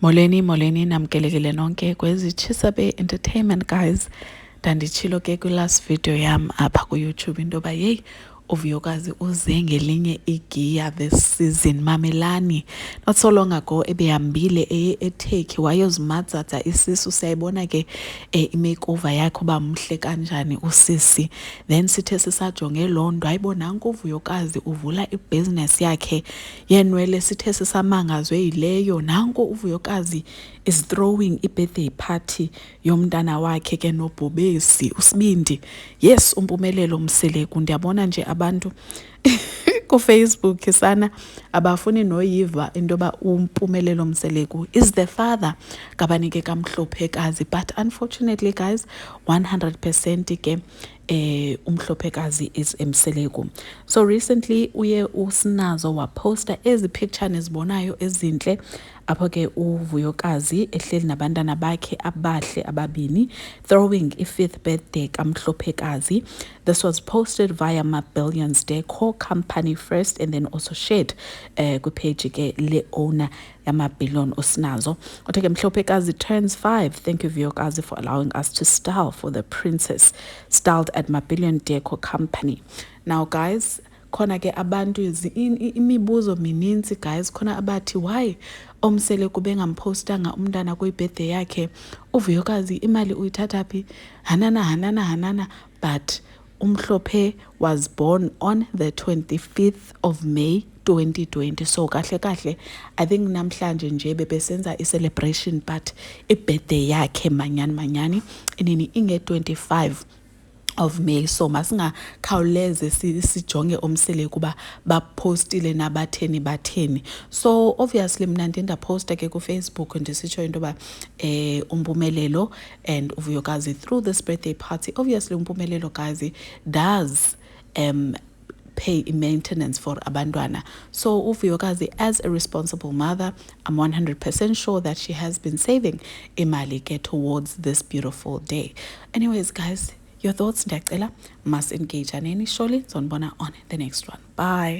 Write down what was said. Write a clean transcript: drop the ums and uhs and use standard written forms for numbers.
Molweni namkelekile nonke kwezi Chisabe Entertainment guys. Ndanditshilo ke last video yam apha ku-YouTube into yoba yeyi uvuyokazi uze ngelinye igiya this season. Mamelani, not so long ago ebehambile eye eTurkey wayozimatsatsa isisu. Siyayibona ke imakeover yakhe uba mhle kanjani usisi. Then sithe sisajonge loo nto hayibo nanku uvuyokazi uvula ibhizinesi yakhe yenwele. Sithe sisamangazwe yileyo nanku uvuyokazi is throwing i-birthday party yomntana wakhe ke noBhubesi uSibindi. Yes, umpumelelo Mseleku. Ndiyabona nje abantu kuFacebook sana abafuni noyiva into yoba uMpumelelo Mseleku is the father kabanike kaMhlophekazi, but unfortunately guys 100% ke uMhlophekazi is Mseleku. So recently uye uSnazo waposta ezi picture nizibonayo ezintle apho ke uvuyokazi ehleli nabantwana bakhe abahle ababini throwing i-5th birthday kaMhlophekazi. This was posted via MaBillions Decor Company first and then also shared kwipage ke le-owner yamaBillion uSnazo. Uthe ke Mhlophekazi turns 5. Thank you Vuyokazi for allowing us to style for the princess, styled at MaBillion Decor Company. Now guys, khona ke abantu imibuzo mininzi guys. Khona abathi why uMseleku bengampostanga umntana kwi-birthday yakhe. Uvuyokazi imali uyithatha phi? Hanana. But uMhlophe was born on the 25th of May 2020. So kahle I think namhlanje nje bebesenza i-celebration but i-birthday yakhe manyani inini inge-25 of May. So masingakhawuleze sijonge uMseleku uba bapostile nabatheni. So obviously mna ndaposta ke kuFacebook ndisitsho into yoba uMpumelelo and uVuyokazi through this birthday party. Obviously uMpumelelo guys does pay maintenance for abantwana. So uVuyokazi as a responsible mother, I'm 100% sure that she has been saving imali ke towards this beautiful day. Anyways guys, your thoughts ndiyacela must engage aneni. Surely zonibona on the next one. Bye.